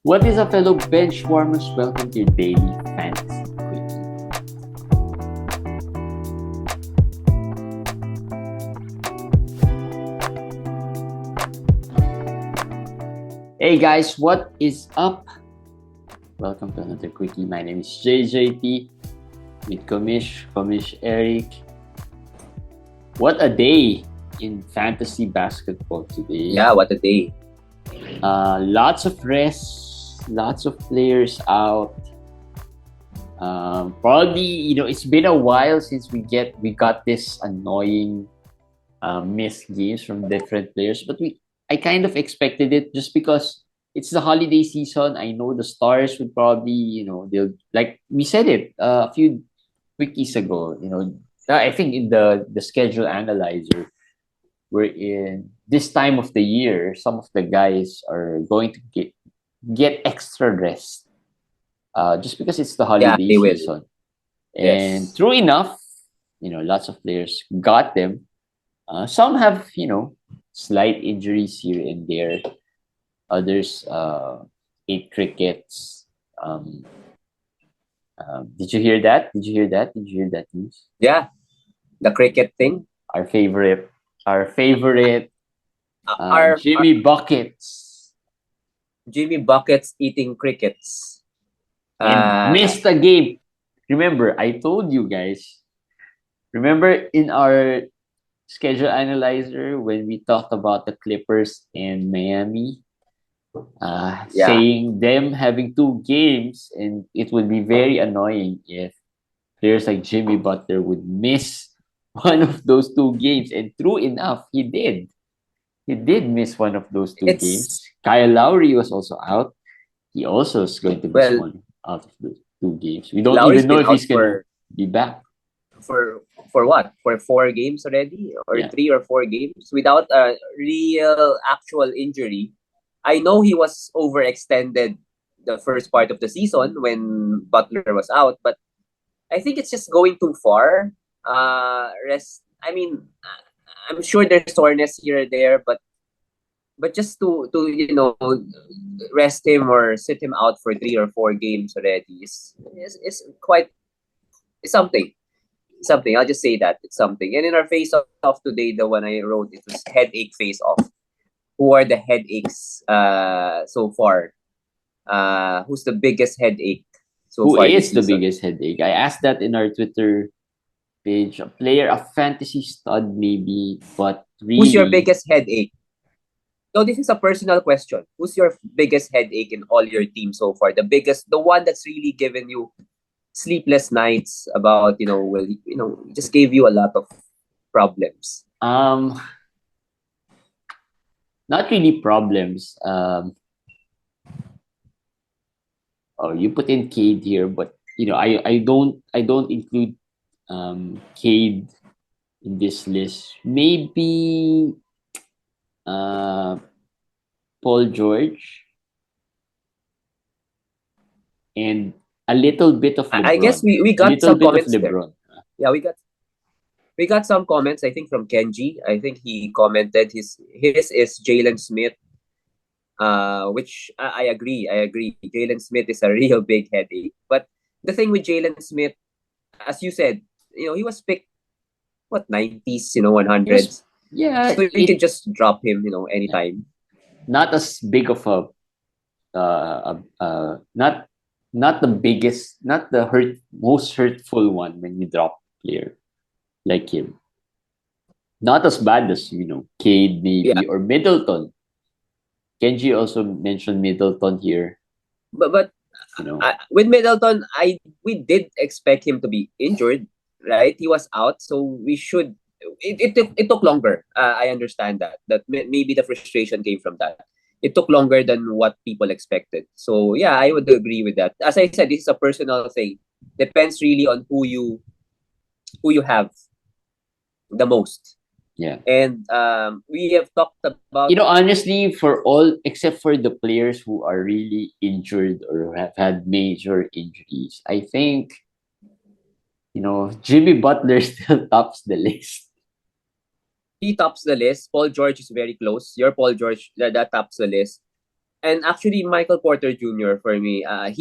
What is up, fellow bench warmers? Welcome to your daily fantasy quickie. Hey guys, what is up? Welcome to another quickie. My name is JJT with Komish Eric. What a day in fantasy basketball today. Yeah, what a day. Lots of rest, lots of players out. Probably, it's been a while since we got this annoying missed games from different players, but I kind of expected it just because it's the holiday season. I know the stars would probably, they'll, like we said it a few quickies ago. I think in the schedule analyzer, we're in this time of the year, some of the guys are going to get extra rest, just because it's the Yeah, holiday they will. season. And Yes. true enough, lots of players got them. Some have, slight injuries here and there. Others ate crickets. Um, did you hear that? Did you hear that? Did you hear that news? Yeah, the cricket thing. Our favorite Our Jimmy Buckets, Jimmy Buckets eating crickets. and missed a game. Remember, I told you guys. Remember in our schedule analyzer when we talked about the Clippers and Miami, Yeah, saying them having two games, and it would be very annoying if players like Jimmy Butler would miss one of those two games. And true enough, he did. He did miss one of those two games. it's Kyle Lowry was also out. He also is going to miss well, one out of those two games. We don't Lowry's even know been if out he's gonna be back. for what? For 4 games already, or Yeah. 3 or 4 games without a real actual injury. I know he was overextended the first part of the season when Butler was out, but I think it's just going too far. Rest. I mean, I'm sure there's soreness here or there, but just to rest him or sit him out for 3 or 4 games already is quite is something. Something. I'll just say that it's something. And in our face off today, the one I wrote, it was headache face off. Who are the headaches so far? Who's the biggest headache so Who far this is the season? biggest headache? I asked that in our Twitter page. A player, a fantasy stud maybe, but Who's your really, biggest headache? So this is a personal question. Who's your biggest headache in all your teams so far? The one that's really given you sleepless nights about, just gave you a lot of problems. not really problems. Oh, you put in Cade here, but I don't include Cade in this list. Maybe uh Paul George and a little bit of I guess LeBron. we A got little some bit of comments there. LeBron. Yeah, we got some comments, I think, from Kenji. I think he commented his is Jalen Smith, which I agree. I agree. Jalen Smith is a real big headache. But the thing with Jalen Smith, as you said, he was picked what 90s, Yes, 100s. yeah, So you can just drop him, anytime. not as big of a not the biggest, not the most hurtful one when you drop a player like him. Not as bad as Cade Yeah. maybe or Middleton. Kenji also mentioned Middleton here. But with Middleton, we did expect him to be injured, right? He was out, so we should. It took longer. I understand that maybe the frustration came from that. It took longer than what people expected. So yeah, I would agree with that. As I said, this is a personal thing. Depends really on who you have the most. Yeah. And we have talked about Honestly, for all except for the players who are really injured or have had major injuries, I think Jimmy Butler still tops the list. he tops the list. Paul George is very close. Your Paul George that tops the list. And actually, Michael Porter Jr. for me, I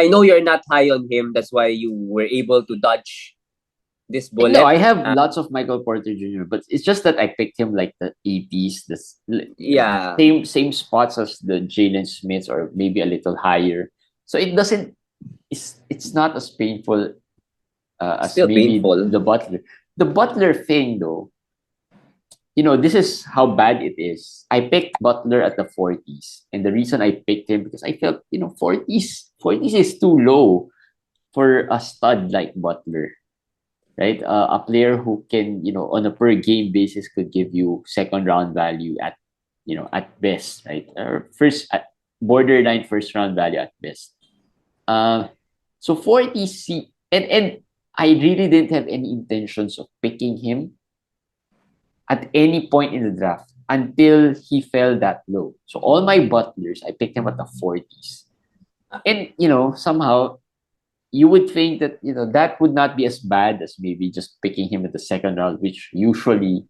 know you're not high on him. That's why you were able to dodge this No, bullet. I have lots of Michael Porter Jr., but it's just that I picked him like the 80s, Yeah, same spots as the Jalen Smiths or maybe a little higher. So it doesn't. It's not as painful as still maybe painful. the Butler. The Butler thing, though, this is how bad it is. I picked Butler at the 40s, and the reason I picked him because I felt 40s is too low for a stud like Butler, right? A player who can, on a per game basis could give you second round value at best, right? Or borderline first round value at best. Uh, so 40 C and I really didn't have any intentions of picking him at any point in the draft until he fell that low. So all my butlers, I picked him at the 40s. And somehow you would think that that would not be as bad as maybe just picking him at the second round, which usually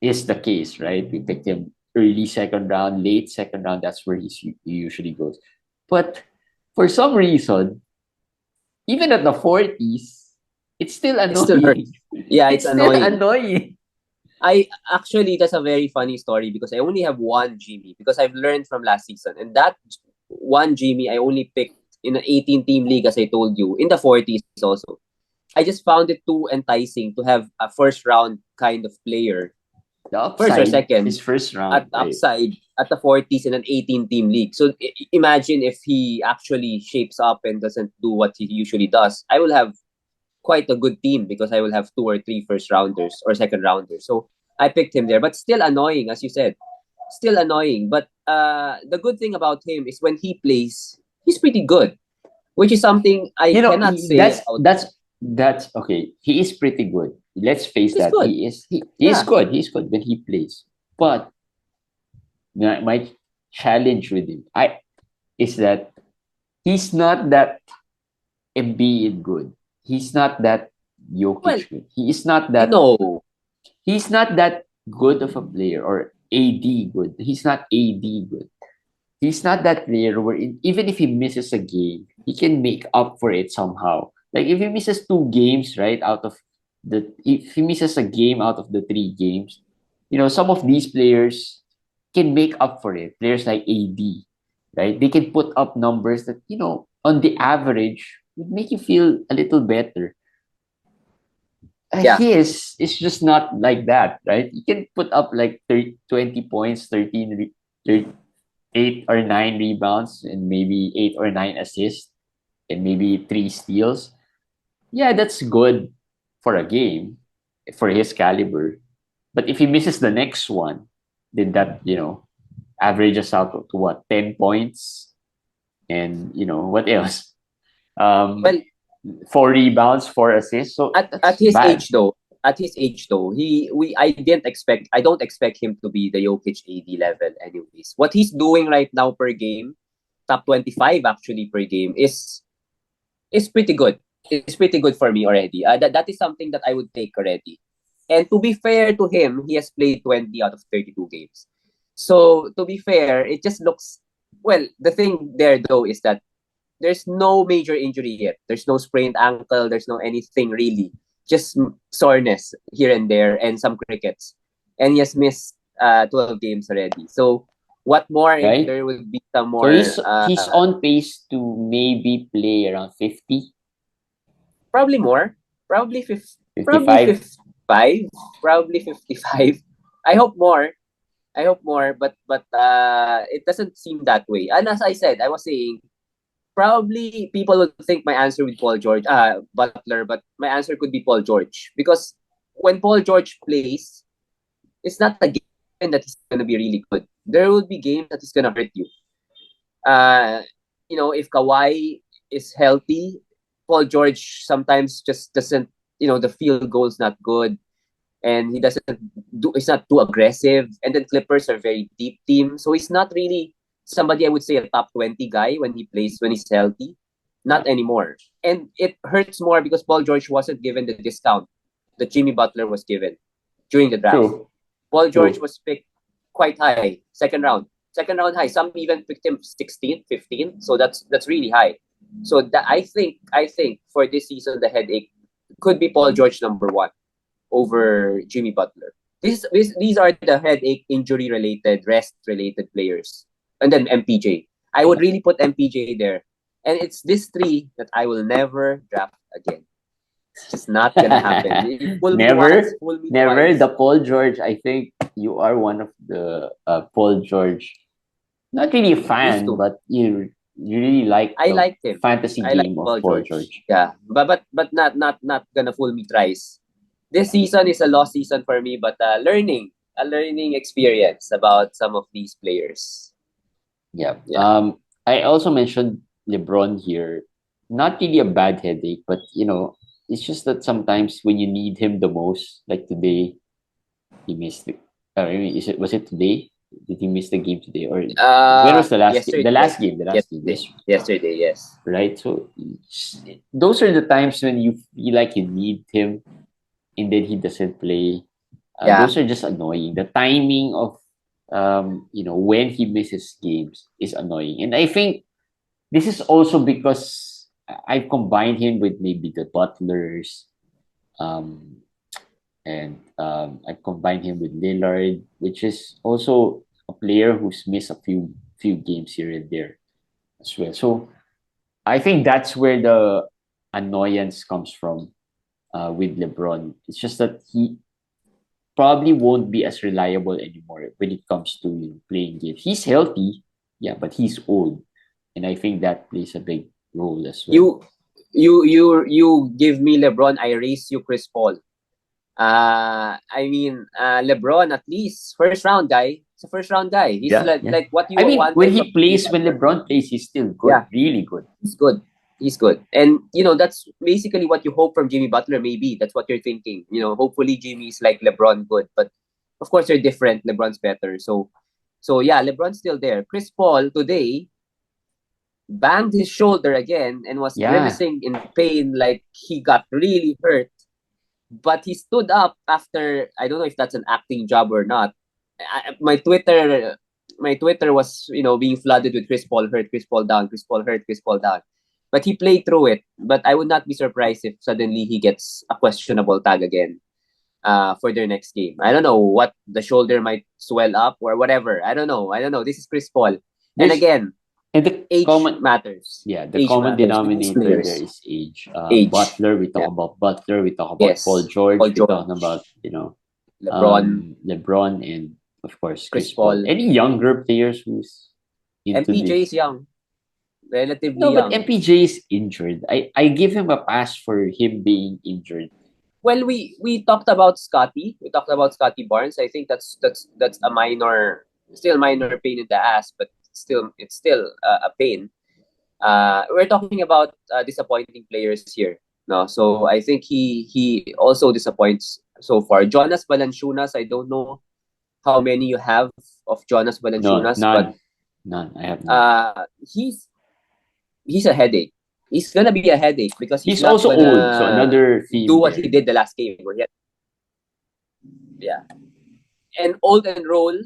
is the case, right? We picked him early second round, late second round. That's where he usually goes. But for some reason, even at the 40s, it's still It still hurts. annoying. Yeah, it's It's still annoying. annoying. I actually, that's a very funny story because I only have one Jimmy because I've learned from last season, and that one Jimmy I only picked in an 18 team league, as I told you, in the 40s also. I just found it too enticing to have a first round kind of player, The first or upside second, is first at round, right? upside at the 40s in an 18 team league. So imagine if he actually shapes up and doesn't do what he usually does. I will have quite a good team because I will have two or three first rounders or second rounders. So I picked him there, but still annoying, as you said, still annoying. But the good thing about him is when he plays, he's pretty good, which is something I cannot say That's about. that's okay. He is pretty good. Let's face He's that. good. He is Yeah. good. He's good when he plays. But my challenge with him I is that he's not that Embiid good. He's not that Well, Jokic good. no. He's not that good of a player or AD good. He's not AD good. He's not that player where even if he misses a game, he can make up for it somehow. Like if he misses 2 games, right, if he misses a game out of the 3 games, some of these players can make up for it. Players like AD, right? They can put up numbers that, on the average would make you feel a little better. Yeah. His is just not like that, right? You can put up like 30, 20 points, 8 or 9 rebounds, and maybe 8 or 9 assists, and maybe 3 steals. Yeah, that's good for a game for his caliber. But if he misses the next one, then that, averages out to what, 10 points? And, what else? Um, Well, 4 rebounds, 4 assists. So at that's his bad. age though, I don't expect him to be the Jokic AD level anyways. What he's doing right now per game, top 25 actually per game is pretty good. It's pretty good for me already. That is something that I would take already. And to be fair to him, he has played 20 out of 32 games. So to be fair, it just looks well. The thing there though is that there's no major injury yet. There's no sprained ankle. There's no anything really. Just soreness here and there and some crickets. And he has missed 12 games already. So what more if Right? there will be some So more he's on pace to maybe play around 50, probably more, probably 50, probably 55. 55, probably 55. I hope more. I hope more, but it doesn't seem that way. And as I said, I was saying probably people would think my answer would be Paul George, Butler, but my answer could be Paul George because when Paul George plays, it's not a game that he's gonna be really good. There will be games that he's gonna hurt you. Uh, if Kawhi is healthy, Paul George sometimes just doesn't. The field goal's not good, and he doesn't do. He's not too aggressive. And then Clippers are very deep team, so he's not really somebody I would say a top 20 guy when he plays when he's healthy. Yeah. Not anymore, and it hurts more because Paul George wasn't given the discount that Jimmy Butler was given during the draft. True. Paul George True. was picked. quite high. Second round high. Some even picked him 16th, 15th. So that's really high. So that I think for this season the headache could be Paul George number one over Jimmy Butler. These are the headache, injury related, rest related players, and then MPJ. I would really put MPJ there, and it's this three that I will never draft again. It's just not gonna happen. You fool me once, Never, fool me never. twice. The Paul George. I think you are one of the Paul George. Not really a Used fan, to. but you really like I the liked him. fantasy I like game of Paul Paul George. George. Yeah, but not gonna fool me thrice. This season is a lost season for me, but a learning experience about some of these players. Yeah. Yeah, I also mentioned LeBron here. Not really a bad headache, but it's just that sometimes when you need him the most, like today, he missed it. I mean, was it today? Did he miss the game today, or when was the last game? The yesterday, last game, the last game. yesterday, Yes, yesterday, yes. right. So those are the times when you feel like you need him, and then he doesn't play. Yeah, Those are just annoying. The timing of when he misses games is annoying, and I think this is also because I've combined him with maybe the Butlers, um, and I combined him with Lillard, which is also a player who's missed a few games here and there as well. So I think that's where the annoyance comes from with LeBron. It's just that he probably won't be as reliable anymore when it comes to playing games. He's healthy, yeah, but he's old, and I think that plays a big role as well. you you give me LeBron, I raise you Chris Paul. I mean, LeBron at least first round guy. It's a first round guy. He's Yeah, like yeah. like what you I mean, when wanted from he Jimmy plays, when Butler. LeBron plays, he's still good, Yeah, really good. he's good. He's good. And that's basically what you hope from Jimmy Butler, maybe. That's what you're thinking. Hopefully Jimmy's like LeBron good. But of course they're different. LeBron's better. So yeah, LeBron's still there. Chris Paul today banged his shoulder again and was Yeah, grimacing in pain like he got really hurt. But he stood up after, I don't know if that's an acting job or not. My Twitter was being flooded with Chris Paul hurt, Chris Paul down, Chris Paul hurt, Chris Paul down. But he played through it. But I would not be surprised if suddenly he gets a questionable tag again for their next game. I don't know what the shoulder might swell up or whatever. I don't know. This is Chris Paul. And there's again, and the age common matters. yeah, the Age common matters with these denominator there players. is age. Age. Butler, we talk Yeah. about Butler, we talk about Paul Yes. George, Paul we talk George, about LeBron, LeBron, and of course Chris Chris Paul. Paul. Any younger players who's into MPJ this? is young, relatively No, but young. MPJ is injured. I give him a pass for him being injured. Well, we talked about Scotty. We talked about Scotty Barnes. I think that's a minor, still minor pain in the ass, but it's still a pain. We're talking about disappointing players here. No, so I think he also disappoints so far. Jonas Valanciunas, I don't know how many you have of Jonas No, Valanciunas, but none. I have none. He's a headache. He's gonna be a headache because he's He's not also old, so gonna another do theme what he there. did the last game. Yeah, and old and roll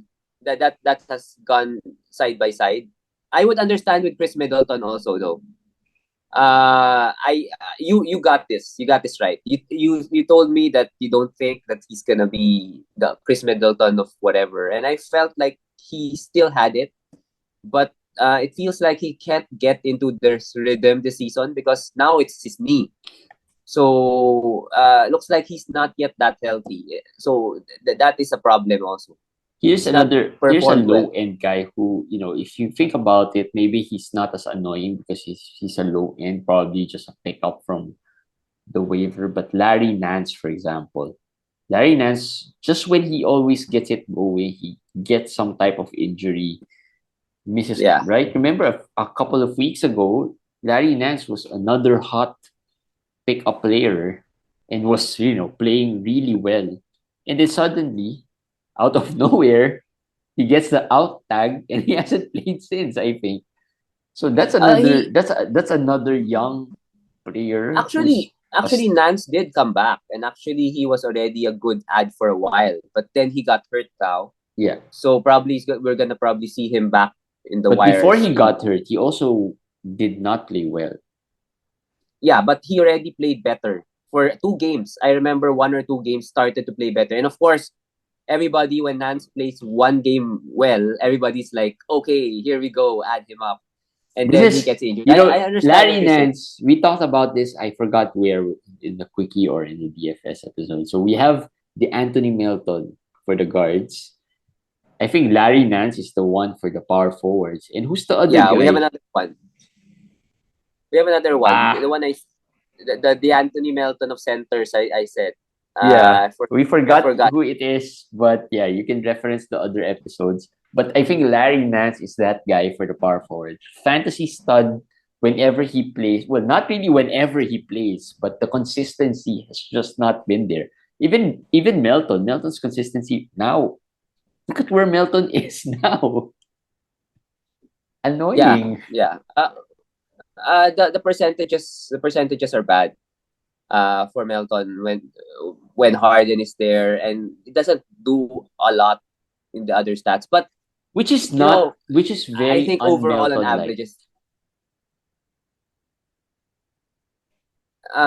that has gone side by side. I would understand with Chris Middleton also though. I you got this. You got this right. You told me that you don't think that he's gonna be the Chris Middleton of whatever, and I felt like he still had it, but it feels like he can't get into this rhythm this season because now it's his knee. So looks like he's not yet that healthy. So that is a problem also. Here's He's not here's a performed low well. end guy who, if you think about it, maybe he's not as annoying because he's a low end, probably just a pickup from the waiver. But Larry Nance, for example, Larry Nance, just when he always gets it going, he gets some type of injury, misses Yeah. right. Remember a couple of weeks ago, Larry Nance was another hot pickup player and was playing really well, and then suddenly, out of nowhere, he gets the out tag and he hasn't played since. I think so. He That's another young player who's a actually Nance did come back, and actually he was already a good ad for a while, but then he got hurt now. Yeah. So probably we're gonna probably see him back in the But before wires. he got hurt, he also did not play well. Yeah, but he already played better for 2 games. I remember 1 or 2 games started to play better, and of course, everybody when Nance plays 1 game well, everybody's like, okay, here we go, add him up, and This then he is, gets injured. you I know, understand what Larry you're saying. Nance, we talked about this, I forgot where, in the Quickie or in the DFS episode. So we have the Anthony Melton for the guards. I think Larry Nance is the one for the power forwards. And who's the other Yeah, we have guy? another one. We have another one. Ah, The one the Anthony Melton of centers. I said. yeah. We I forgot forgot. who it is, but yeah, you can reference the other episodes. But I think Larry Nance is that guy for the power forward. Fantasy stud whenever he plays. Well, not really whenever he plays, but the consistency has just not been there. Even Melton. Melton's consistency now. Look at where Melton is now. Yeah, Annoying. yeah. The percentages are bad. For Melton when Harden is there, and it doesn't do a lot in the other stats, but Which is I very think overall on un-Melton like. averages,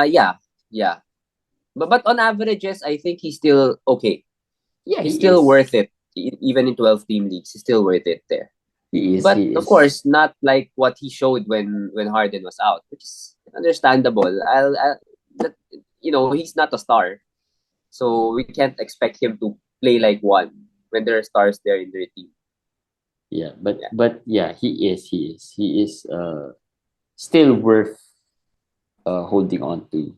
yeah, yeah. But on averages, I think he's still okay. Yeah, He's he still is. worth it, even in 12 team leagues. He's still worth it there. He is. But He of is. course, not like what he showed when Harden was out, which is understandable. That, he's not a star, so we can't expect him to play like one when there are stars there in their team. Yeah, but Yeah. but yeah, he is still worth holding on to.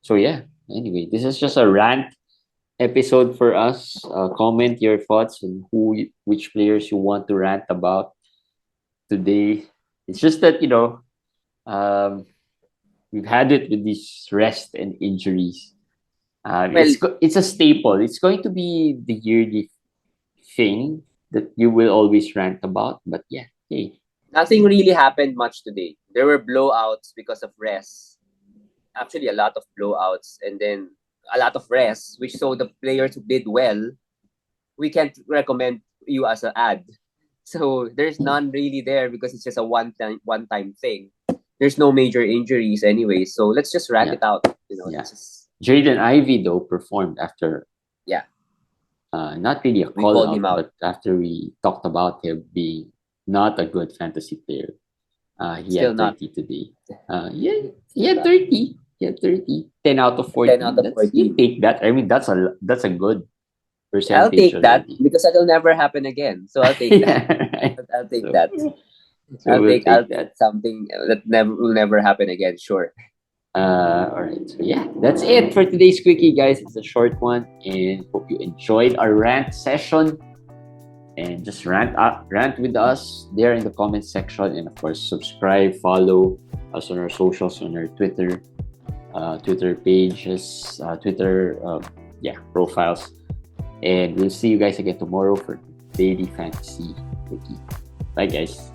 So yeah. Anyway, this is just a rant episode for us. Comment your thoughts on which players you want to rant about today. It's just that um, we've had it with these rest and injuries. Well, It's a staple. It's going to be the yearly thing that you will always rant about. But yeah, hey, nothing really happened much today. There were blowouts because of rest. Actually, a lot of blowouts, and then a lot of rest, which so the players who did well, we can't recommend you as an ad. So there's none really there because it's just a one time thing. There's no major injuries anyway, so let's just rant yeah, it out. yeah. Let's just Jaden Ivey though performed after yeah, not really a we call called him out, out. but after we talked about him being not a good fantasy player, he Still had not. 30 today. Yeah, he Still had not. 30. He had 30. 10 out of 10 out 14. of That's you 14. take that. I mean, that's a good I'll percentage take that already. because that'll never happen again. So I'll take that. Yeah, right. I'll take So, that. so we'll I'll take take that. something that never will never happen again. Sure. All right. So yeah, that's it for today's quickie, guys. It's a short one, and hope you enjoyed our rant session. And just rant with us there in the comment section, and of course, subscribe, follow us on our socials, on our Twitter pages, Twitter, profiles. And we'll see you guys again tomorrow for Daily Fantasy Quickie. Bye, guys.